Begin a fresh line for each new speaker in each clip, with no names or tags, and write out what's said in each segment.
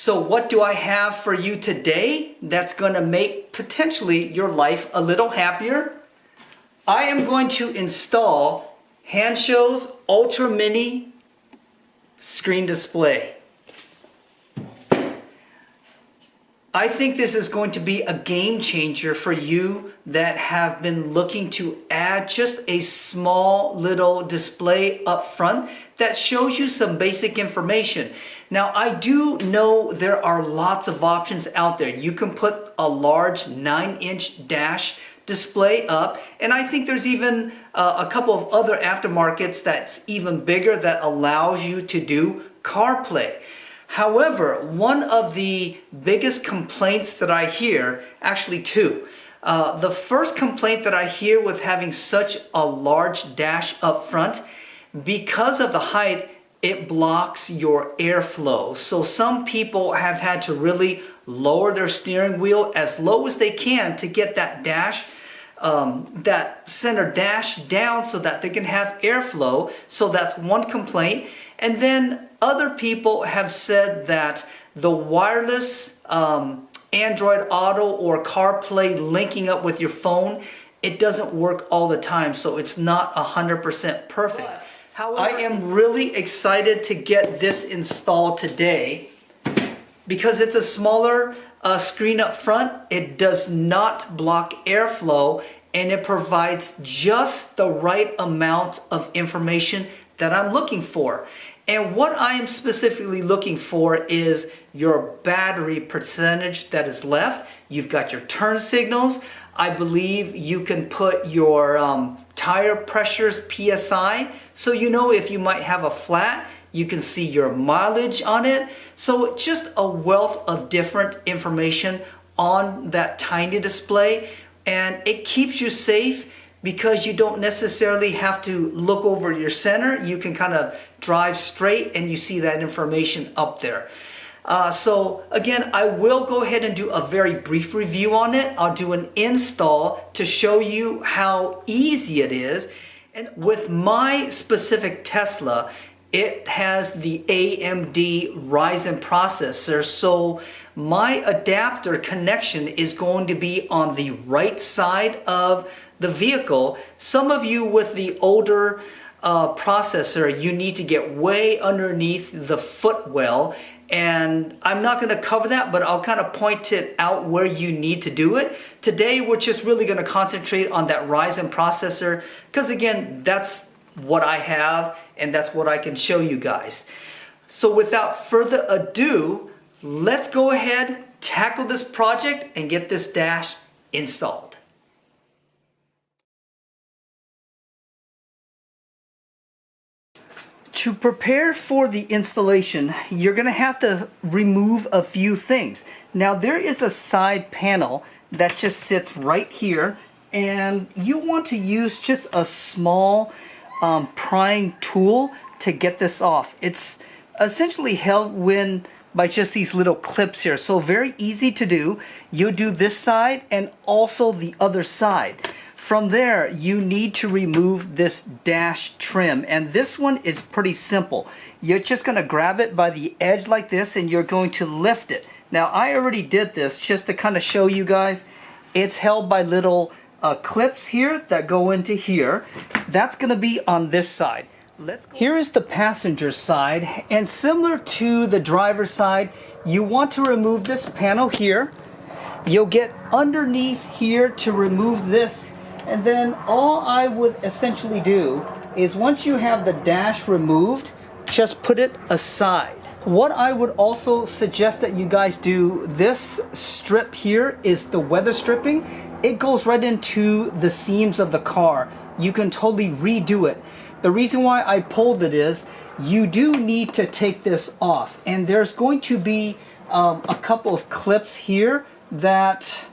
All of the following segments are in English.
So what do I have for you today that's going to make potentially your life a little happier? I am going to install Hanssshow's Ultra Mini screen display. I think this is going to be a game changer for you that have been looking to add just a small little display up front that shows you some basic information. Now, I do know there are lots of options out there. You can put a large 9-inch dash display up, and I think there's even a couple of other aftermarkets that's even bigger that allows you to do CarPlay. However, one of the biggest complaints that I hear, actually two. The first complaint that I hear with having such a large dash up front, because of the height, it blocks your airflow. So some people have had to really lower their steering wheel as low as they can to get that dash, that center dash down so that they can have airflow. So that's one complaint. And then other people have said that the wireless Android Auto or CarPlay linking up with your phone, it doesn't work all the time, so it's not 100% perfect. However, I am really excited to get this installed today because it's a smaller screen up front. It does not block airflow, and it provides just the right amount of information that I'm looking for. And what I am specifically looking for is your battery percentage that is left. You've got your turn signals. I believe you can put your tire pressures, PSI, so you know if you might have a flat. You can see your mileage on it. So just a wealth of different information on that tiny display, and it keeps you safe because you don't necessarily have to look over your center. You can kind of drive straight and you see that information up there. So again, I will go ahead and do a very brief review on it. I'll do an install to show you how easy it is. And with my specific Tesla, it has the AMD Ryzen processor, so my adapter connection is going to be on the right side of the vehicle. Some of you with the older processor, you need to get way underneath the footwell, and I'm not going to cover that, but I'll kind of point it out where you need to do it. Today we're just really going to concentrate on that Ryzen processor because again, that's what I have and that's what I can show you guys. So without further ado, let's go ahead, tackle this project and get this dash installed. To prepare for the installation, you're going to have to remove a few things. Now there is a side panel that just sits right here, and you want to use just a small prying tool to get this off. It's essentially held by just these little clips here, so very easy to do. You do this side and also the other side. From there, you need to remove this dash trim, and this one is pretty simple. You're just going to grab it by the edge like this and you're going to lift it. Now I already did this just to kind of show you guys. It's held by little clips here that go into here. That's going to be on this side. Here is the passenger side, and similar to the driver's side, you want to remove this panel here. You'll get underneath here to remove this. And then all I would essentially do is once you have the dash removed, just put it aside. What I would also suggest that you guys do, this strip here is the weather stripping. It goes right into the seams of the car. You can totally redo it. The reason why I pulled it is you do need to take this off. And there's going to be a couple of clips here that...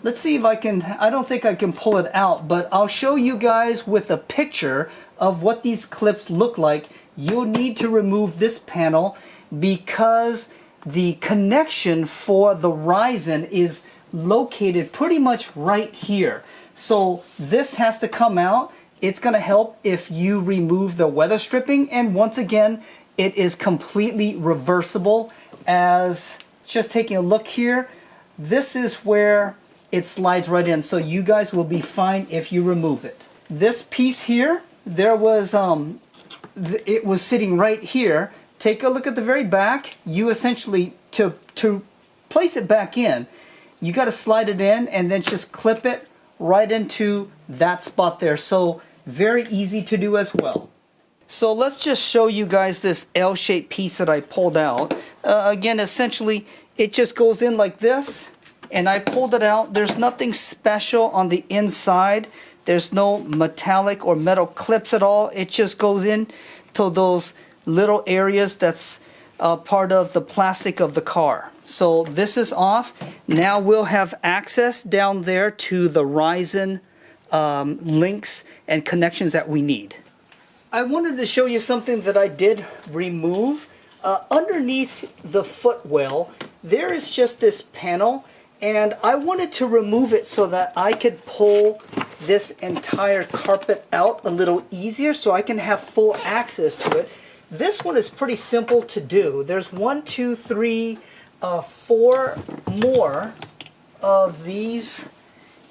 Let's see if I can, I don't think I can pull it out, but I'll show you guys with a picture of what these clips look like. You'll need to remove this panel because the connection for the Ryzen is located pretty much right here. So this has to come out. It's going to help if you remove the weather stripping, and once again, it is completely reversible as just taking a look here, this is where it slides right in. So you guys will be fine if you remove it. This piece here, there was it was sitting right here. Take a look at the very back. You essentially, to place it back in, you got to slide it in and then just clip it right into that spot there. So very easy to do as well. So let's just show you guys this L-shaped piece that I pulled out. Again, essentially, it just goes in like this, and I pulled it out. There's nothing special on the inside. There's no metallic or metal clips at all. It just goes in to those little areas that's part of the plastic of the car. So this is off. Now we'll have access down there to the Ryzen links and connections that we need. I wanted to show you something that I did remove. Underneath the footwell, there is just this panel, and I wanted to remove it so that I could pull this entire carpet out a little easier so I can have full access to it. This one is pretty simple to do. There's 1, 2, 3, 4 more of these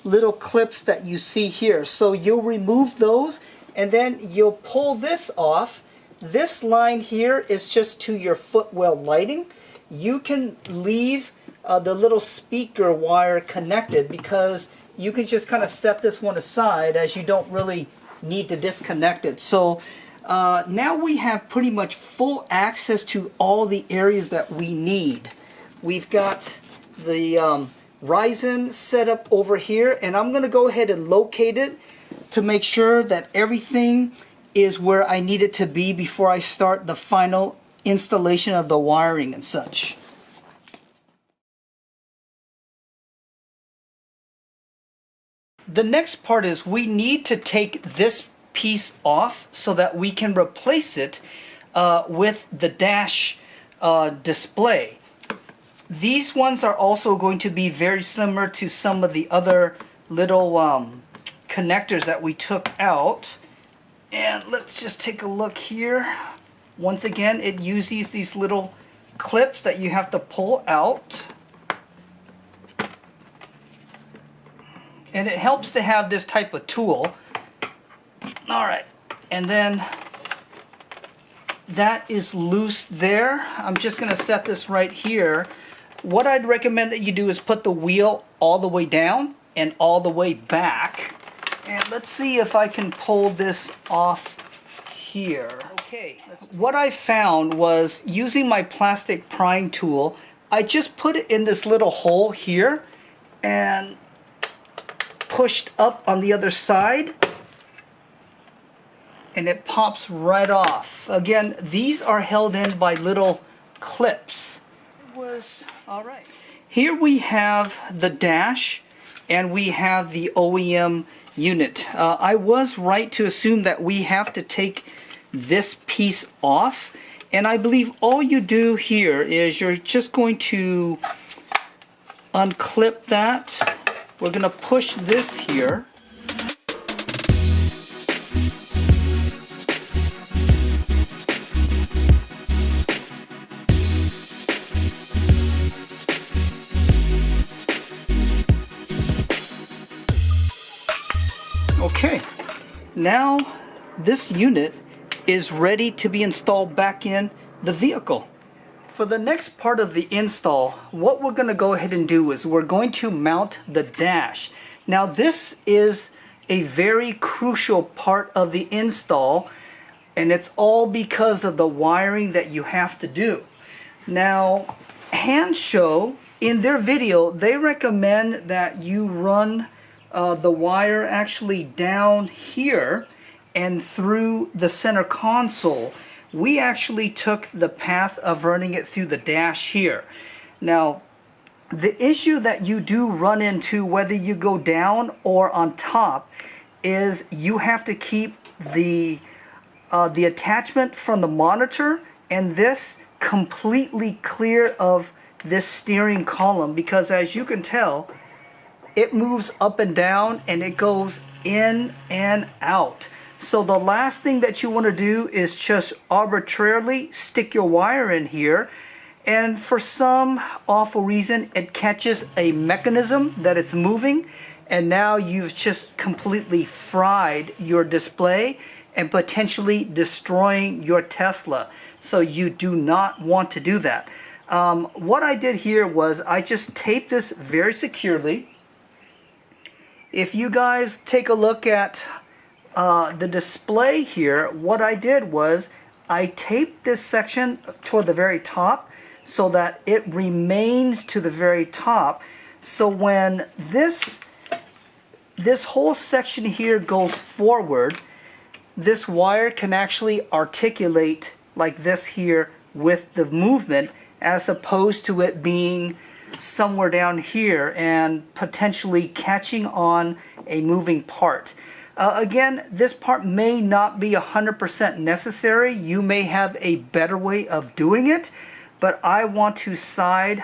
little clips that you see here. So you'll remove those and then you'll pull this off. This line here is just to your footwell lighting. You can leave the little speaker wire connected because you can just kind of set this one aside as you don't really need to disconnect it. So now we have pretty much full access to all the areas that we need. We've got the Ryzen set up over here, and I'm going to go ahead and locate it to make sure that everything is where I need it to be before I start the final installation of the wiring and such. The next part is we need to take this piece off so that we can replace it with the dash display. These ones are also going to be very similar to some of the other little connectors that we took out. And let's just take a look here. Once again, it uses these little clips that you have to pull out. And it helps to have this type of tool. Alright, and then that is loose there. I'm just going to set this right here. What I'd recommend that you do is put the wheel all the way down and all the way back. And let's see if I can pull this off here. Okay, what I found was using my plastic prying tool, I just put it in this little hole here and pushed up on the other side, and it pops right off. Again, these are held in by little clips. It was all right. Here we have the dash, and we have the OEM unit. I was right to assume that we have to take this piece off, and I believe all you do here is you're just going to unclip that. We're going to push this here. Okay, now this unit is ready to be installed back in the vehicle. For the next part of the install, what we're going to go ahead and do is we're going to mount the dash. Now this is a very crucial part of the install, and it's all because of the wiring that you have to do. Now Hansshow, in their video, they recommend that you run the wire actually down here and through the center console. We actually took the path of running it through the dash here. Now, the issue that you do run into, whether you go down or on top, is you have to keep the attachment from the monitor and this completely clear of this steering column, because as you can tell, it moves up and down and it goes in and out. So the last thing that you want to do is just arbitrarily stick your wire in here and for some awful reason it catches a mechanism that it's moving, and now you've just completely fried your display and potentially destroying your Tesla. So you do not want to do that. What I did here was I just taped this very securely. If you guys take a look at the display here, what I did was I taped this section toward the very top so that it remains to the very top. So when this whole section here goes forward, this wire can actually articulate like this here with the movement, as opposed to it being somewhere down here and potentially catching on a moving part. Again, this part may not be 100% necessary. You may have a better way of doing it, but I want to side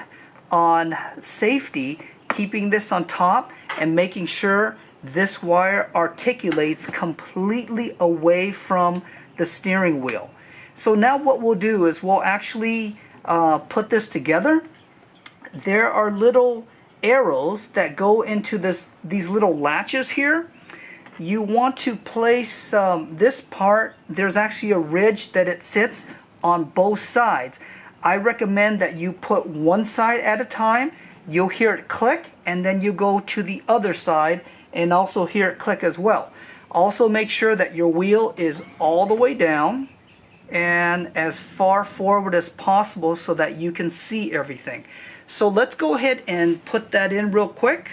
on safety, keeping this on top and making sure this wire articulates completely away from the steering wheel. So now what we'll do is we'll actually put this together. There are little arrows that go into these little latches here. You want to place this part, there's actually a ridge that it sits on both sides. I recommend that you put one side at a time. You'll hear it click, and then you go to the other side and also hear it click as well. Also make sure that your wheel is all the way down and as far forward as possible so that you can see everything. So let's go ahead and put that in real quick.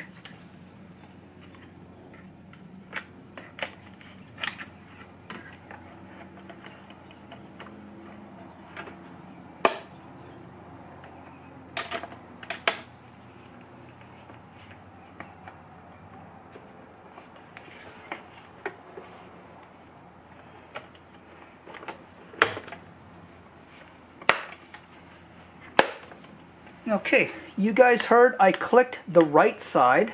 Okay, you guys heard I clicked the right side.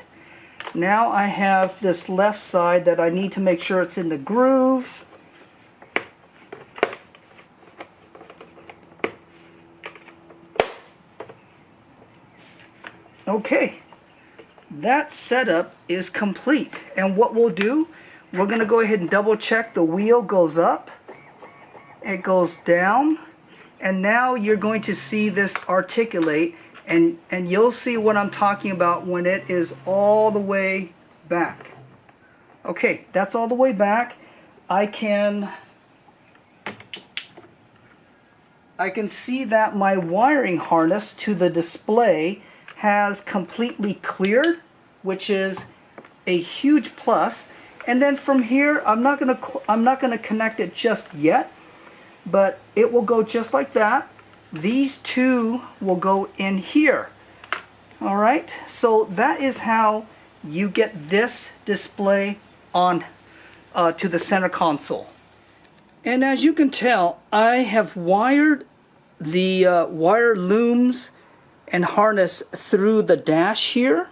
Now I have this left side that I need to make sure it's in the groove. Okay, that setup is complete. And what we'll do, we're going to go ahead and double check the wheel goes up, it goes down, and now you're going to see this articulate, and you'll see what I'm talking about when it is all the way back. Okay, that's all the way back. I can see that my wiring harness to the display has completely cleared, which is a huge plus. And then from here, I'm not gonna connect it just yet, but it will go just like that. These two will go in here. All right, so that is how you get this display on to the center console. And as you can tell, I have wired the wire looms and harness through the dash here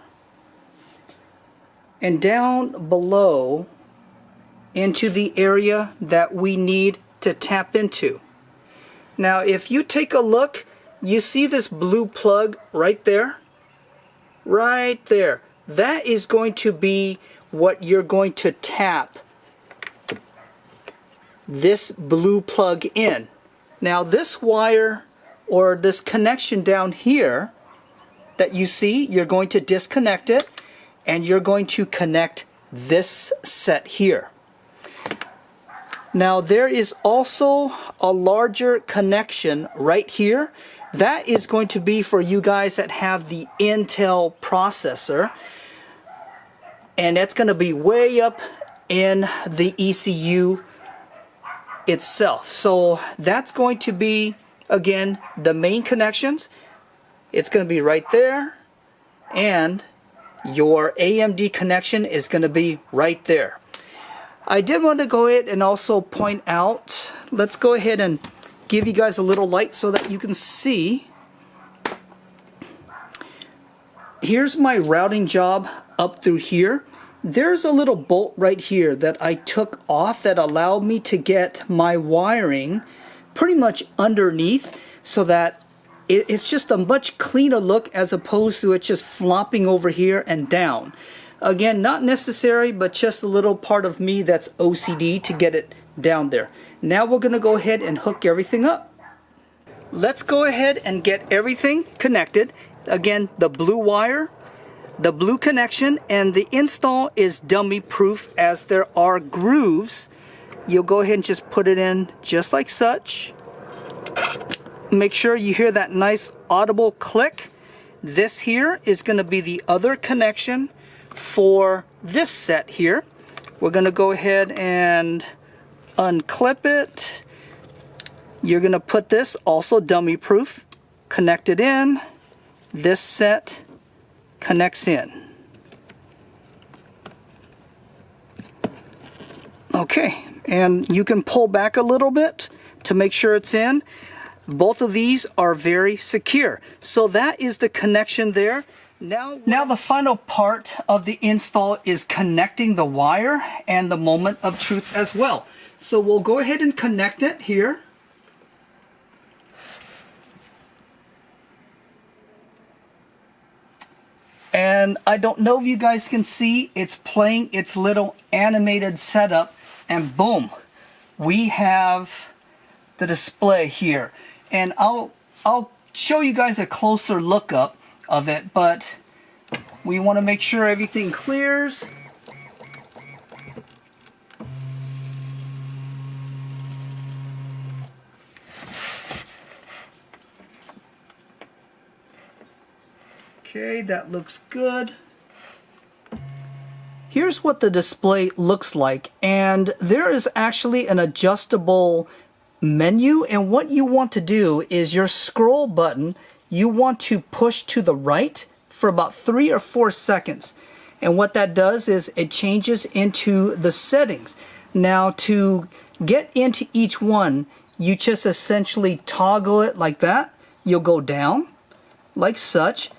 and down below into the area that we need to tap into. Now if you take a look, you see this blue plug right there? Right there. That is going to be what you're going to tap this blue plug in. Now this wire or this connection down here that you see, you're going to disconnect it and you're going to connect this set here. Now there is also a larger connection right here. That is going to be for you guys that have the Intel processor, and that's going to be way up in the ECU itself. So that's going to be, again, the main connections. It's going to be right there, and your AMD connection is going to be right there. I did want to go ahead and also point out, let's go ahead and give you guys a little light so that you can see. Here's my routing job up through here. There's a little bolt right here that I took off that allowed me to get my wiring pretty much underneath so that it's just a much cleaner look as opposed to it just flopping over here and down. Again, not necessary, but just a little part of me that's OCD to get it down there. Now we're going to go ahead and hook everything up. Let's go ahead and get everything connected. Again, the blue wire, the blue connection, and the install is dummy proof as there are grooves. You'll go ahead and just put it in just like such. Make sure you hear that nice audible click. This here is going to be the other connection for this set here. We're going to go ahead and unclip it. You're going to put this, also dummy proof, connect it in. This set connects in. Okay, and you can pull back a little bit to make sure it's in. Both of these are very secure. So that is the connection there. Now the final part of the install is connecting the wire and the moment of truth as well. So we'll go ahead and connect it here. And I don't know if you guys can see, it's playing its little animated setup, and boom, we have the display here. And I'll show you guys a closer look up of it, but we want to make sure everything clears. Okay, that looks good. Here's what the display looks like, and there is actually an adjustable menu, and what you want to do is your scroll button, you want to push to the right for about 3 or 4 seconds. And what that does is it changes into the settings. Now to get into each one, you just essentially toggle it like that. You'll go down like such.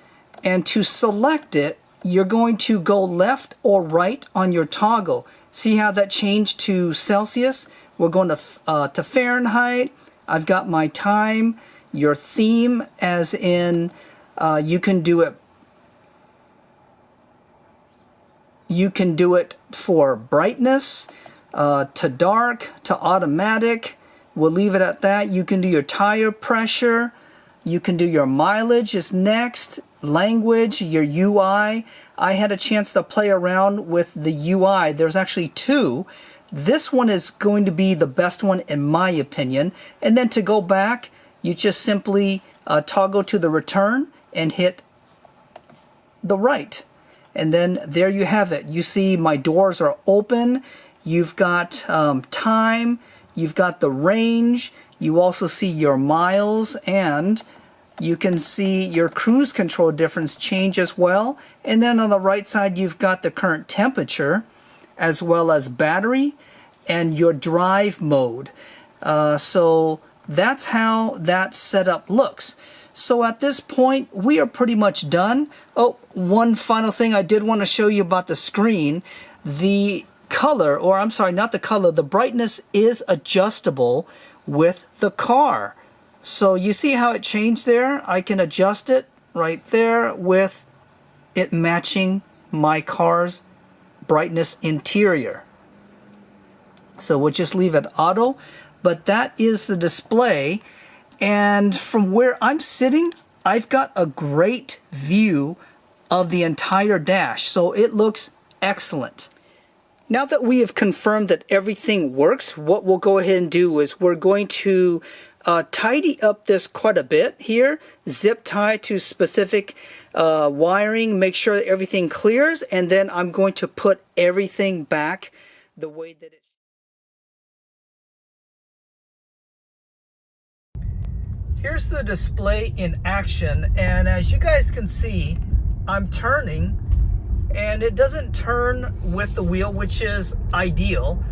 And to select it, you're going to go left or right on your toggle. See how that changed to Celsius? We're going to Fahrenheit. I've got my time, your theme, as in you can do it. You can do it for brightness, to dark, to automatic. We'll leave it at that. You can do your tire pressure. You can do your mileage is next. Language, your UI. I had a chance to play around with the UI. There's actually 2. This one is going to be the best one in my opinion. And then to go back, you just simply toggle to the return and hit the right. And then there you have it. You see my doors are open. You've got time. You've got the range. You also see your miles, and you can see your cruise control difference change as well. And then on the right side, you've got the current temperature as well as battery and your drive mode. So that's how that setup looks. So at this point, we are pretty much done. Oh, one final thing I did want to show you about the screen. The color, or I'm sorry, not the color, the brightness is adjustable with the car. So you see how it changed there? I can adjust it right there with it matching my car's brightness interior. So we'll just leave it auto, but that is the display. And from where I'm sitting, I've got a great view of the entire dash. So it looks excellent. Now that we have confirmed that everything works, what we'll go ahead and do is we're going to tidy up this quite a bit here, zip tie to specific wiring, make sure that everything clears, and then I'm going to put everything back the way that it. Here's the display in action, and as you guys can see, I'm turning, and it doesn't turn with the wheel, which is ideal,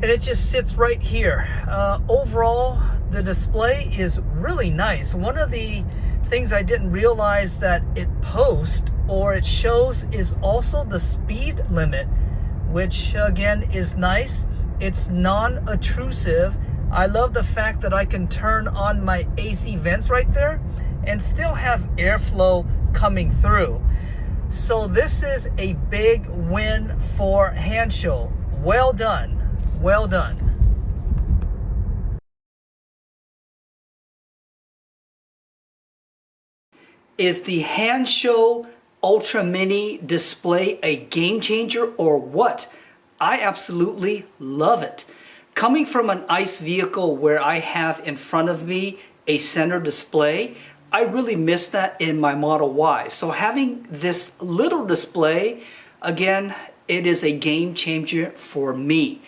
and it just sits right here. Overall, the display is really nice. One of the things I didn't realize that it posts or it shows is also the speed limit, which again is nice. It's non-obtrusive, I love the fact that I can turn on my AC vents right there and still have airflow coming through. So this is a big win for Hansshow. Well done. Well done. Is the Hansshow Ultra Mini display a game changer or what? I absolutely love it. Coming from an ICE vehicle where I have in front of me a center display, I really miss that in my Model Y. So having this little display, again, it is a game changer for me.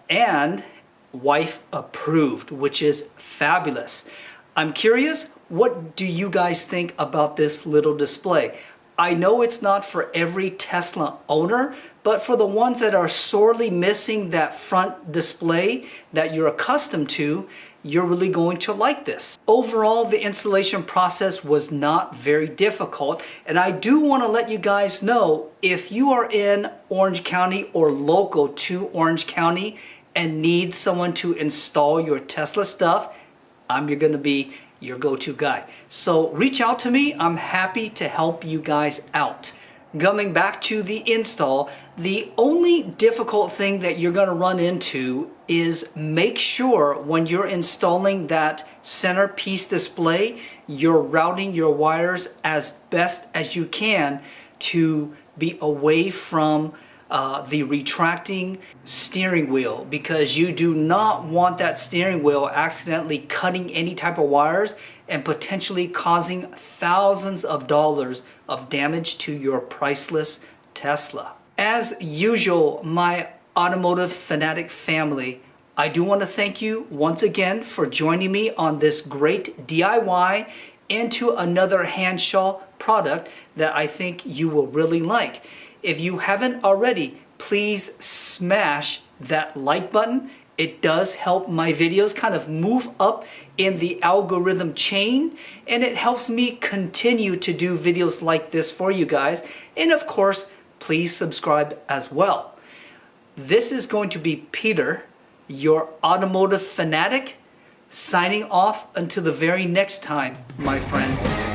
And wife approved, which is fabulous. I'm curious, what do you guys think about this little display? I know it's not for every Tesla owner, but for the ones that are sorely missing that front display that you're accustomed to, you're really going to like this. Overall, the installation process was not very difficult, and I do want to let you guys know, if you are in Orange County or local to Orange County and need someone to install your Tesla stuff, I'm going to be your go-to guy. So reach out to me. I'm happy to help you guys out. Coming back to the install, the only difficult thing that you're going to run into is make sure when you're installing that centerpiece display, you're routing your wires as best as you can to be away from the retracting steering wheel, because you do not want that steering wheel accidentally cutting any type of wires and potentially causing thousands of dollars of damage to your priceless Tesla. As usual, my automotive fanatic family, I do want to thank you once again for joining me on this great DIY into another Hansshow product that I think you will really like. If you haven't already, please smash that like button. It does help my videos kind of move up in the algorithm chain, and it helps me continue to do videos like this for you guys. And of course, please subscribe as well. This is going to be Peter, your automotive fanatic, signing off until the very next time, my friends.